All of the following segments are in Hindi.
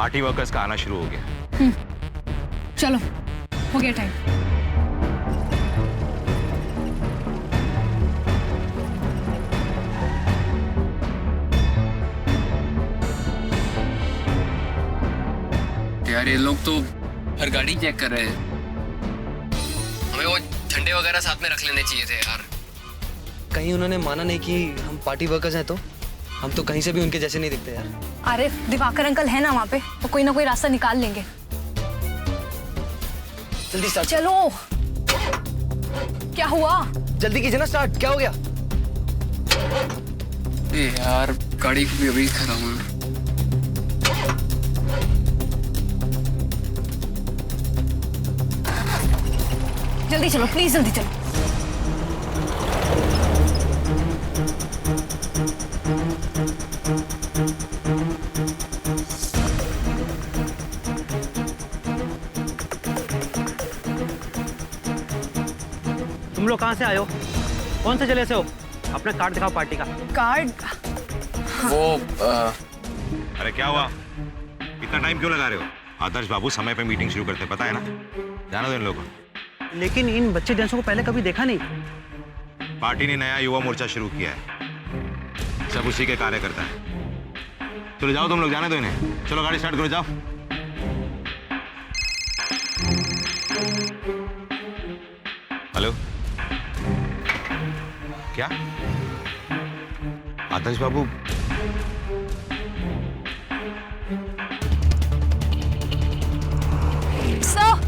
पार्टी वर्कर्स का आना शुरू हो गया। चलो, हो गया टाइम। यार ये लोग तो हर गाड़ी चेक कर रहे हैं। हमें वो झंडे वगैरह साथ में रख लेने चाहिए थे यार। कहीं उन्होंने माना नहीं कि हम पार्टी वर्कर्स हैं, तो हम तो कहीं से भी उनके जैसे नहीं दिखते यार। अरे दिवाकर अंकल है ना वहाँ पे, तो कोई ना कोई रास्ता निकाल लेंगे। जल्दी स्टार्ट। चलो। क्या हुआ? जल्दी कीजिए ना स्टार्ट। क्या हो गया? यार गाड़ी भी अभी खराब है। जल्दी चलो प्लीज, जल्दी चलो। तुम लोग कहाँ से आए हो? कौन से जिले से हो? अपना कार्ड दिखाओ पार्टी का। कार्ड? वो अरे क्या हुआ, इतना टाइम क्यों लगा रहे हो? आदर्श बाबू समय पे मीटिंग शुरू करते, पता है ना? जाना दो इन लोगों को। लेकिन इन बच्चे जैसों को पहले कभी देखा नहीं। पार्टी ने नया युवा मोर्चा शुरू किया है, सब उसी के कार्य करता है। चलो जाओ तुम लोग, जाने दो इन्हें। चलो गाड़ी स्टार्ट करो, जाओ। हेलो, क्या आदर्श बाबू? सर,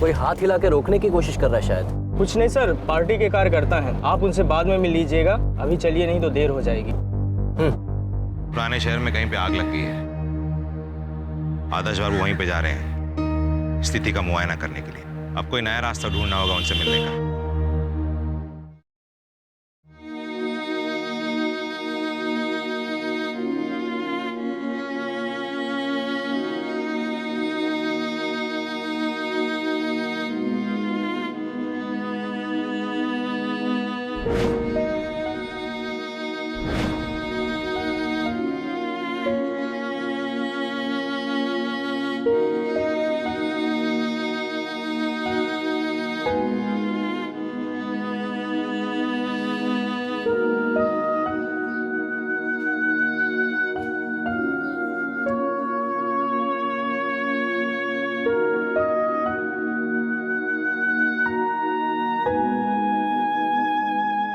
कोई हाथ हिला के रोकने की कोशिश कर रहा है शायद। कुछ नहीं सर, पार्टी के कार्यकर्ता हैं। आप उनसे बाद में मिल लीजिएगा, अभी चलिए नहीं तो देर हो जाएगी। पुराने शहर में कहीं पे आग लग गई है, आदर्श बाबू वहीं पे जा रहे हैं स्थिति का मुआयना करने के लिए। अब कोई नया रास्ता ढूंढना होगा उनसे मिलने का।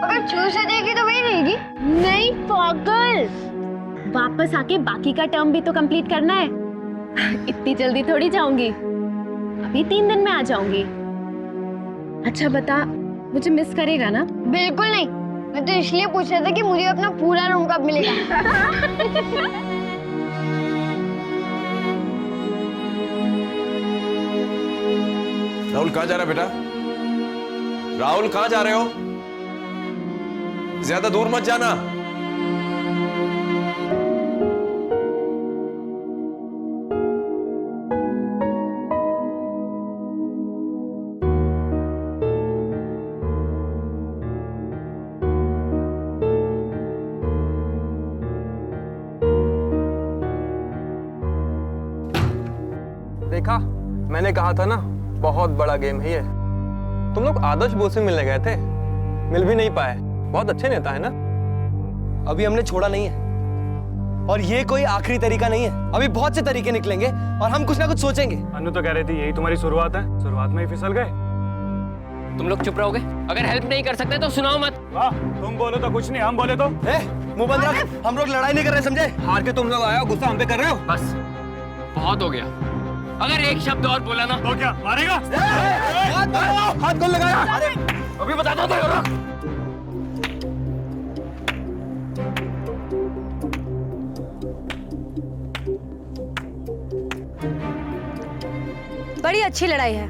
अगर चूर से देगी तो वही रहेगी। नहीं पागल, वापस आके बाकी का टर्म भी तो कंप्लीट करना है। इतनी जल्दी थोड़ी जाऊंगी, अभी 3 दिन में आ जाऊंगी। अच्छा बता, मुझे मिस करेगा ना? बिल्कुल नहीं, मैं तो इसलिए पूछ रहा था कि मुझे अपना पूरा रूम कब मिलेगा। राहुल कहाँ जा रहा है बेटा? राहुल कहाँ जा रहे हो? ज्यादा दूर मत जाना। देखा, मैंने कहा था ना, बहुत बड़ा गेम है ये। तुम लोग आदर्श बोस से मिलने गए थे, मिल भी नहीं पाए। बहुत अच्छे नेता है ना। अभी हमने छोड़ा नहीं है, और ये कोई आखिरी तरीका नहीं है। अभी बहुत से तरीके निकलेंगे और हम कुछ ना कुछ सोचेंगे। अनु तो कह रही थी यही तुम्हारी शुरुआत है, शुरुआत में ही फिसल गए। तुम लोग चुप रहोगे? अगर हेल्प नहीं कर सकते तो सुनाओ मत। वाह, तुम बोलो तो कुछ नहीं, हम बोले तो। मुंह बंद रख, हम लोग लड़ाई नहीं कर रहे, समझे? हार के तुम लोग आए हो, गुस्सा हम पे कर रहे हो। बस बहुत हो गया। अगर एक शब्द और बोला ना तो क्या मारेगा? हाथ कौन लगाया? अभी बताता तो। बड़ी अच्छी लड़ाई है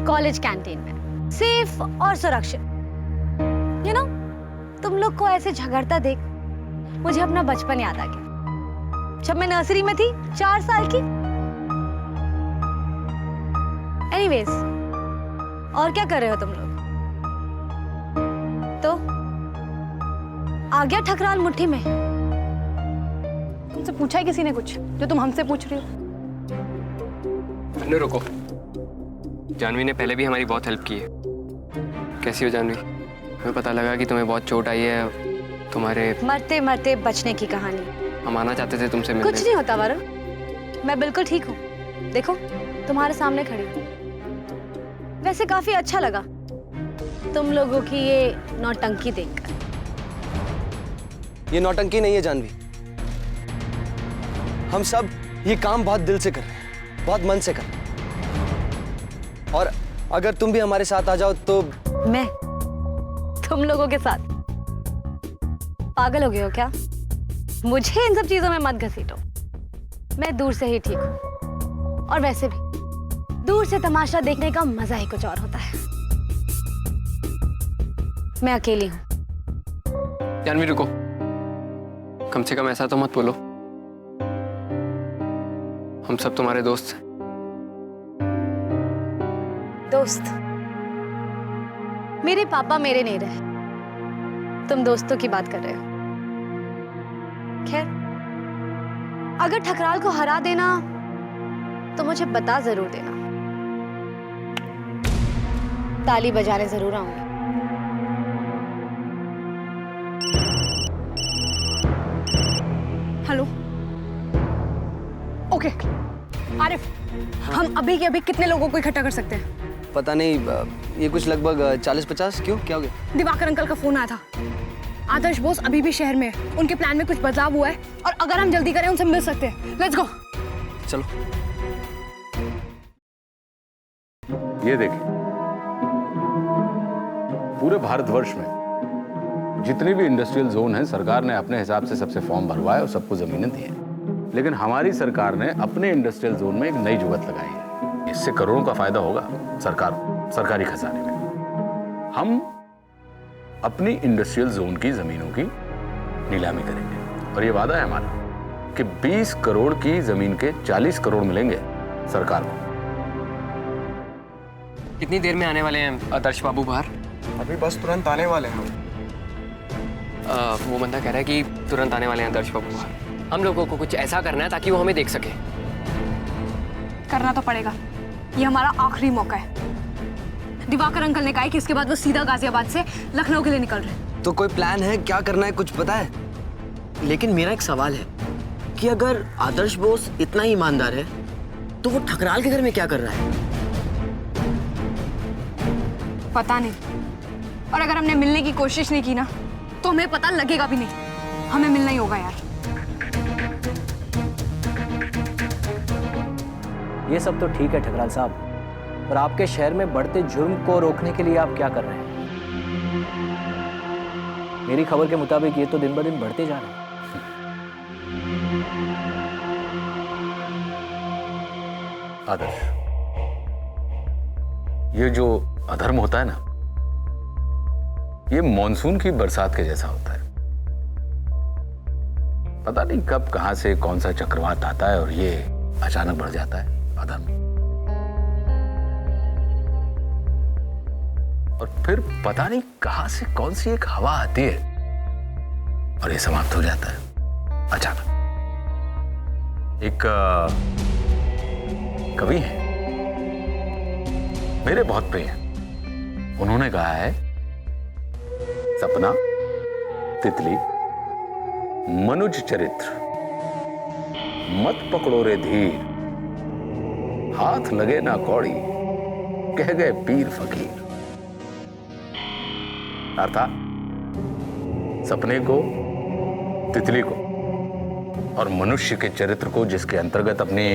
कॉलेज कैंटीन में, सेफ और सुरक्षित। यू नो, तुम लोग को ऐसे झगड़ता देख मुझे अपना बचपन याद आ गया, जब मैं नर्सरी में थी, 4 साल की। एनीवेज, और क्या कर रहे हो तुम लोग? तो आ गया ठकराल मुट्ठी में। तुमसे पूछा है किसी ने कुछ जो तुम हमसे पूछ रही हो? अन्नू रुको, जानवी ने पहले भी हमारी बहुत हेल्प की है। कैसी हो जानवी? हमें पता लगा कि तुम्हें बहुत चोट आई है, तुम्हारे मरते मरते बचने की कहानी। हम आना चाहते थे तुमसे मिलने। कुछ नहीं होता वरुण, मैं बिल्कुल ठीक हूँ। देखो तुम्हारे सामने खड़ी हूँ। वैसे काफी अच्छा लगा तुम लोगों की ये नौटंकी देखकर। ये नौटंकी नहीं है जानवी, हम सब ये काम बहुत दिल से कर रहे हैं, बहुत मन से कर रहे हैं। और अगर तुम भी हमारे साथ आ जाओ तो। मैं तुम लोगों के साथ? पागल हो गए हो क्या? मुझे इन सब चीजों में मत घसीटो, मैं दूर से ही ठीक हूँ। और वैसे भी दूर से तमाशा देखने का मजा ही कुछ और होता है। मैं अकेली हूँ। जानवी रुको, कम से कम ऐसा तो मत बोलो, हम सब तुम्हारे दोस्त हैं। दोस्त? मेरे पापा मेरे नहीं रहे, तुम दोस्तों की बात कर रहे हो। खैर, अगर ठकराल को हरा देना तो मुझे बता जरूर देना, ताली बजाने जरूर आऊंगी। हेलो, ओके आरिफ, हम अभी के अभी कितने लोगों को इकट्ठा कर सकते हैं? पता नहीं, ये कुछ लगभग 40-50। क्यों, क्या हो गया? दिवाकर अंकल का फोन आया था। आदर्श बोस अभी भी शहर में है, उनके प्लान में कुछ बदलाव हुआ है और अगर हम जल्दी करें उनसे मिल सकते हैं। Let's go. चलो। ये देखिए, पूरे भारतवर्ष में जितने भी इंडस्ट्रियल जोन हैं, सरकार ने अपने हिसाब से सबसे फॉर्म भरवाए और सबको जमीनें दी हैं। लेकिन हमारी सरकार ने अपने इंडस्ट्रियल जोन में एक नई जुगत लगाई है। इससे करोड़ों का फायदा होगा सरकारी खजाने में। हम अपनी इंडस्ट्रियल जोन की जमीनों की नीलामी करेंगे और ये वादा है हमारा कि 20 करोड़ की जमीन के 40 करोड़ मिलेंगे सरकार को। कितनी देर में आने वाले हैं आदर्श बाबू बाहर? अभी बस तुरंत आने वाले हैं। वो बंदा कह रहा है कि तुरंत आने वाले हैं आदर्श बाबू बाहर। हम लोगों को कुछ ऐसा करना है ताकि वो हमें देख सके। करना तो पड़ेगा, ये हमारा आखिरी मौका है। दिवाकर अंकल ने कहा है कि इसके बाद वो सीधा गाजियाबाद से लखनऊ के लिए निकल रहे हैं। तो कोई प्लान है? क्या करना है, कुछ पता है? लेकिन मेरा एक सवाल है कि अगर आदर्श बोस इतना ही ईमानदार है तो वो ठकराल के घर में क्या कर रहा है? पता नहीं, और अगर हमने मिलने की कोशिश नहीं की ना तो हमें पता लगेगा भी नहीं। हमें मिलना ही होगा यार। ये सब तो ठीक है ठकराल साहब, पर आपके शहर में बढ़ते जुर्म को रोकने के लिए आप क्या कर रहे हैं? मेरी खबर के मुताबिक ये तो दिन ब दिन बढ़ते जा रहे हैं। आदर्श, ये जो अधर्म होता है ना, ये मॉनसून की बरसात के जैसा होता है। पता नहीं कब कहां से कौन सा चक्रवात आता है और ये अचानक बढ़ जाता है अधर्म, और फिर पता नहीं कहां से कौन सी एक हवा आती है और ये समाप्त हो जाता है अचानक। एक कवि है, मेरे बहुत प्रिय हैं। उन्होंने कहा है, सपना, तितली, मनुज चरित्र, मत पकड़ो रे धीर, हाथ लगे ना कौड़ी, कह गए पीर फकीर। अर्थात सपने को, तितली को और मनुष्य के चरित्र को, जिसके अंतर्गत अपनी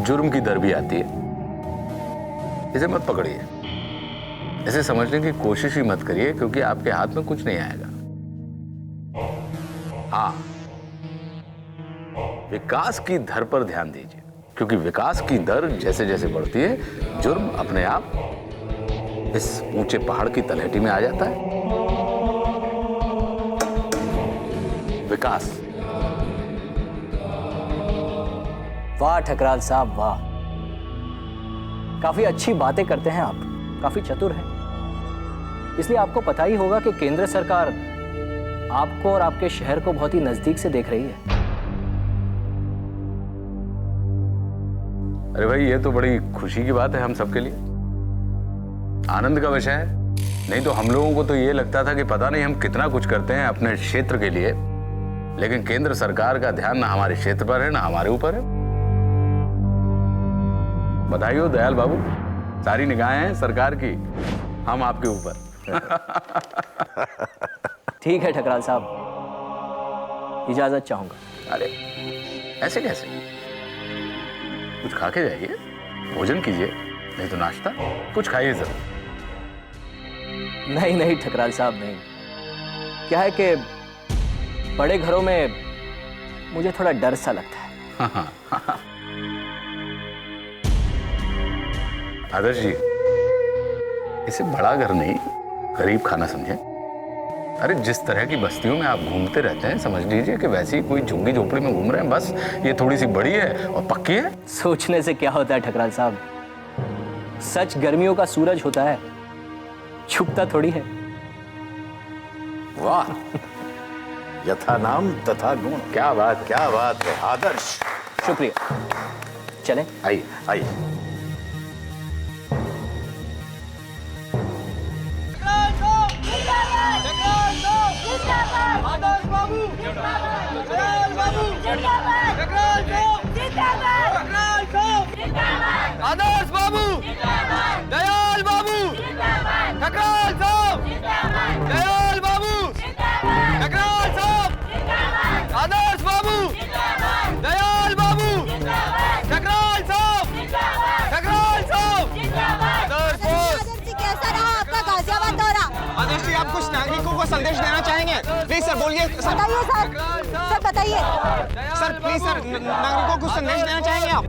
जुर्म की दर भी आती है, इसे मत पकड़िए, इसे समझने की कोशिश ही मत करिए, क्योंकि आपके हाथ में कुछ नहीं आएगा। हाँ, विकास की दर पर ध्यान दीजिए, क्योंकि विकास की दर जैसे जैसे बढ़ती है, जुर्म अपने आप इस ऊंचे पहाड़ की तलहटी में आ जाता है। विकास। वाह ठकराल साहब वाह, काफी अच्छी बातें करते हैं आप, काफी चतुर हैं। इसलिए आपको पता ही होगा कि केंद्र सरकार आपको और आपके शहर को बहुत ही नजदीक से देख रही है। अरे भाई, ये तो बड़ी खुशी की बात है हम सबके लिए, आनंद का विषय है। नहीं तो हम लोगों को तो ये लगता था कि पता नहीं हम कितना कुछ करते हैं अपने क्षेत्र के लिए, लेकिन केंद्र सरकार का ध्यान ना हमारे क्षेत्र पर है ना हमारे ऊपर है। बधाई हो दयाल बाबू, सारी निगाहें हैं सरकार की हम आपके ऊपर। ठीक है ठकराल साहब, इजाजत चाहूंगा। अरे ऐसे कैसे? कुछ खा के जाइए, भोजन कीजिए, नहीं तो नाश्ता कुछ खाइए जरूर। नहीं नहीं ठकराल साहब, नहीं। क्या है कि बड़े घरों में मुझे थोड़ा डर सा लगता है। आदर्श जी, इसे बड़ा घर नहीं गरीब खाना समझे। अरे जिस तरह की बस्तियों में आप घूमते रहते हैं, समझ लीजिए कि वैसे ही कोई झुग्गी झोपड़ी में घूम रहे हैं, बस ये थोड़ी सी बड़ी है और पक्की है। सोचने से क्या होता है ठकराल साहब, सच गर्मियों का सूरज होता है, छुपता थोड़ी है। वाह, यथा नाम तथा गुण। क्या बात है आदर्श। शुक्रिया, चलें? आइए आइए। आदर्श बाबू जिंदाबाद, बाबू जिंदाबाद, जिंदाबाद, आदर्श बाबू जिंदाबाद, दयाल बाबू जिंदाबाद, ठकराल साहब जिंदाबाद, दयाल बाबू जिंदाबाद, ठकराल साहब जिंदाबाद, आदर्श बाबू जिंदाबाद, दयाल बाबू जिंदाबाद, ठकराल साहब जिंदाबाद, ठकराल साहब जिंदाबाद। आदर्श जी, कैसा रहा आपका गाजियाबाद दौरा? आदर्श जी, आप कुछ नागरिकों को संदेश देना चाहेंगे? प्लीज सर बोलिए। बताइए सर, बताइए सर, प्लीज सर, नागरिकों को संदेश देना चाहेंगे आप?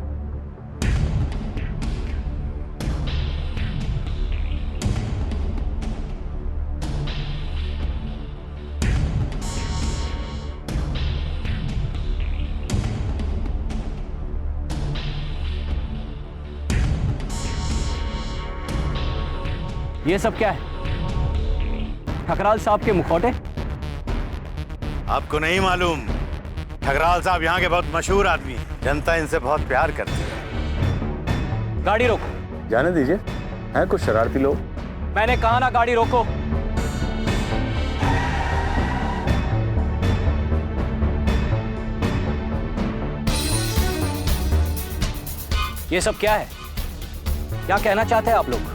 ये सब क्या है? ठकराल साहब के मुखौटे? आपको नहीं मालूम, ठकराल साहब यहाँ के बहुत मशहूर आदमी हैं, जनता इनसे बहुत प्यार करती है। गाड़ी रोको। जाने दीजिए, हैं कुछ शरारती लोग। मैंने कहा ना गाड़ी रोको। ये सब क्या है? क्या कहना चाहते हैं आप लोग?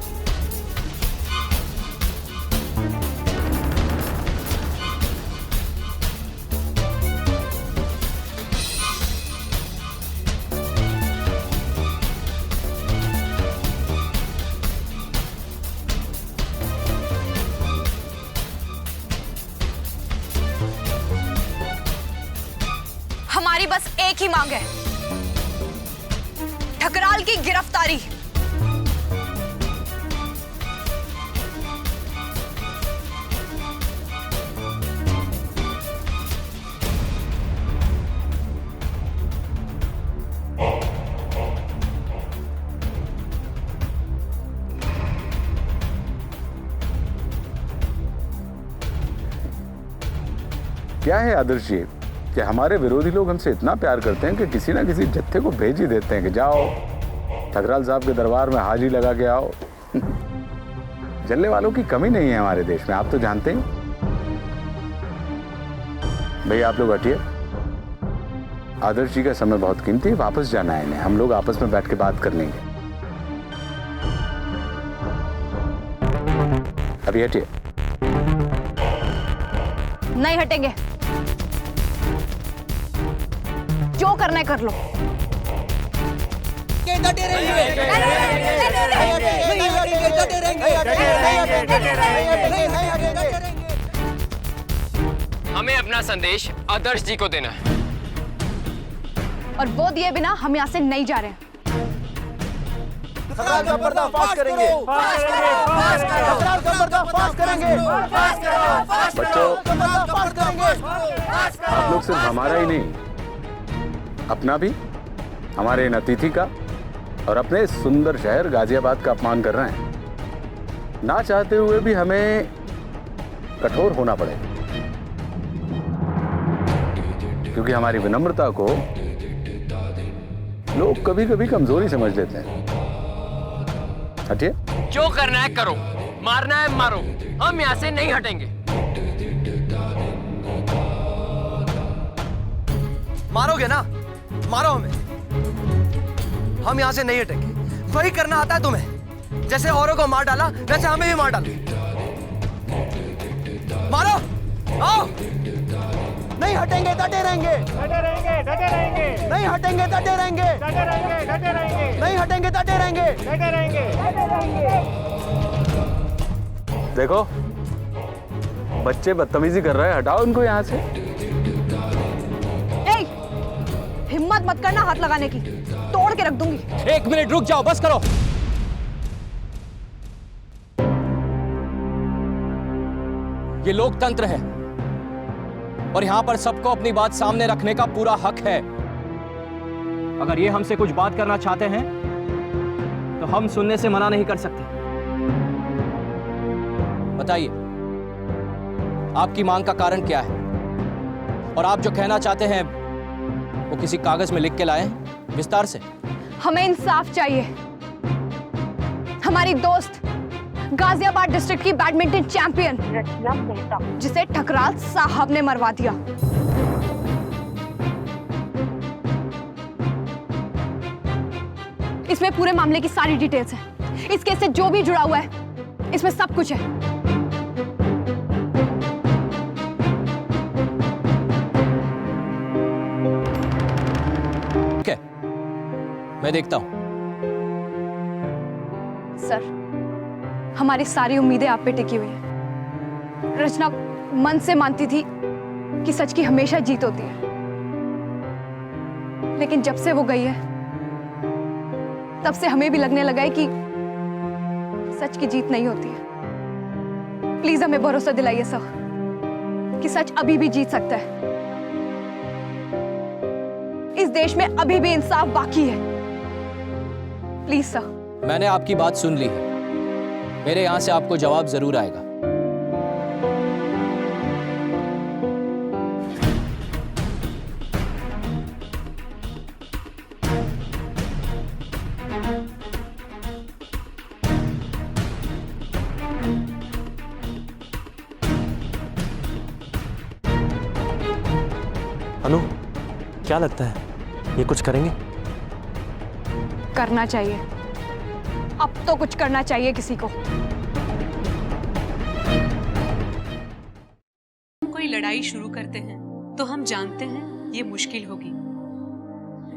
हमारी बस एक ही मांग है, ठकराल की गिरफ्तारी। क्या है आदर्श जी कि हमारे विरोधी लोग हमसे इतना प्यार करते हैं कि किसी ना किसी जत्थे को भेज ही देते हैं कि जाओ ठकराल साहब के दरबार में हाजिरी लगा के आओ। जलने वालों की कमी नहीं है हमारे देश में, आप तो जानते हैं। भैया आप लोग हटिए, आदर्श जी का समय बहुत कीमती है, वापस जाना है इन्हें, हम लोग आपस में बैठ के बात कर लेंगे। अभी हटिए। नहीं हटेंगे, जो करना है कर लो। हमें अपना संदेश आदर्श जी को देना है, और वो दिए बिना हम यहाँ से नहीं जा रहे हैं। बच्चों, आप लोग सिर्फ हमारा ही नहीं, अपना भी, हमारे इन अतिथि का और अपने सुंदर शहर गाजियाबाद का अपमान कर रहे हैं। ना चाहते हुए भी हमें कठोर होना पड़ेगा, क्योंकि हमारी विनम्रता को लोग कभी कभी कमजोरी समझ लेते हैं। हटिए। जो करना है करो, मारना है मारो, हम यहाँ से नहीं हटेंगे। मारोगे ना, मारो हमें, हम यहाँ से नहीं हटेंगे। वही करना आता है तुम्हें, जैसे औरों को मार डाला वैसे हमें भी मार डालो। मारो, आओ। नहीं हटेंगे, डटे रहेंगे, डटे रहेंगे, डटे रहेंगे। नहीं हटेंगे, डटे रहेंगे, डटे रहेंगे, डटे रहेंगे। नहीं हटेंगे, डटे रहेंगे, डटे रहेंगे, डटे रहेंगे। देखो, बच्चे बदतमीजी कर रहे हैं, हटाओ उनको यहाँ से। ए, हिम्मत मत करना हाथ लगाने की, तोड़ के रख दूंगी। 1 मिनट रुक जाओ, बस करो। ये लोकतंत्र है और यहां पर सबको अपनी बात सामने रखने का पूरा हक है। अगर ये हमसे कुछ बात करना चाहते हैं तो हम सुनने से मना नहीं कर सकते। बताइए, आपकी मांग का कारण क्या है? और आप जो कहना चाहते हैं वो किसी कागज में लिख के लाएं, विस्तार से। हमें इंसाफ चाहिए। हमारी दोस्त गाजियाबाद डिस्ट्रिक्ट की बैडमिंटन चैंपियन रचना मेहता, जिसे ठकराल साहब ने मरवा दिया। इसमें पूरे मामले की सारी डिटेल्स हैं। इस केस से जो भी जुड़ा हुआ है, इसमें सब कुछ है। ठीक है, मैं देखता हूं। सर, हमारी सारी उम्मीदें आप पे टिकी हुई हैं। रचना मन से मानती थी कि सच की हमेशा जीत होती है, लेकिन जब से वो गई है तब से हमें भी लगने लगा है कि सच की जीत नहीं होती है। प्लीज हमें भरोसा दिलाइए सर कि सच अभी भी जीत सकता है। इस देश में अभी भी इंसाफ बाकी है। Please sir. मैंने आपकी बात सुन ली है, मेरे यहां से आपको जवाब जरूर आएगा। अनु, क्या लगता है ये कुछ करेंगे? करना चाहिए, अब तो कुछ करना चाहिए किसी को। हम कोई लड़ाई शुरू करते हैं तो हम जानते हैं ये मुश्किल होगी,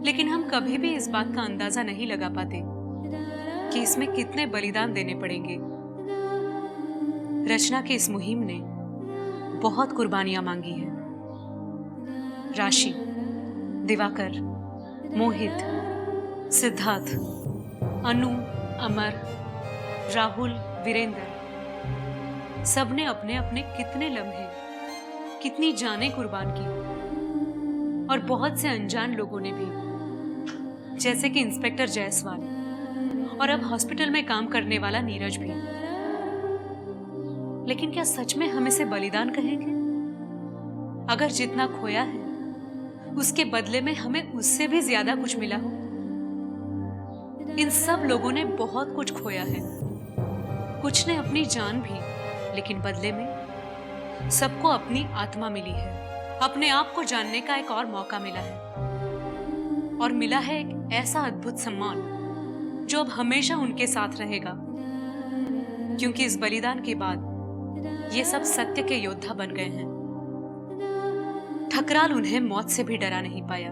लेकिन हम कभी भी इस बात का अंदाजा नहीं लगा पाते कि इसमें कितने बलिदान देने पड़ेंगे। रचना की इस मुहिम ने बहुत कुर्बानियां मांगी हैं। राशि, दिवाकर, मोहित, सिद्धार्थ, अनु, अमर, राहुल, वीरेंद्र, सबने अपने अपने कितने लम्हे, कितनी जानें कुर्बान की। और बहुत से अनजान लोगों ने भी, जैसे कि इंस्पेक्टर जायसवाल और अब हॉस्पिटल में काम करने वाला नीरज भी। लेकिन क्या सच में हम इसे बलिदान कहेंगे? अगर जितना खोया है उसके बदले में हमें उससे भी ज्यादा कुछ मिला हो। इन सब लोगों ने बहुत कुछ खोया है, कुछ ने अपनी जान भी, लेकिन बदले में सबको अपनी आत्मा मिली है। अपने आप को जानने का एक और मौका मिला है, और मिला है एक ऐसा अद्भुत सम्मान जो अब हमेशा उनके साथ रहेगा, क्योंकि इस बलिदान के बाद ये सब सत्य के योद्धा बन गए हैं। ठकराल उन्हें मौत से भी डरा नहीं पाया,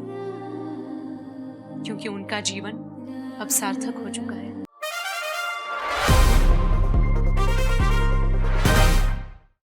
क्योंकि उनका जीवन अब सार्थक हो चुका है।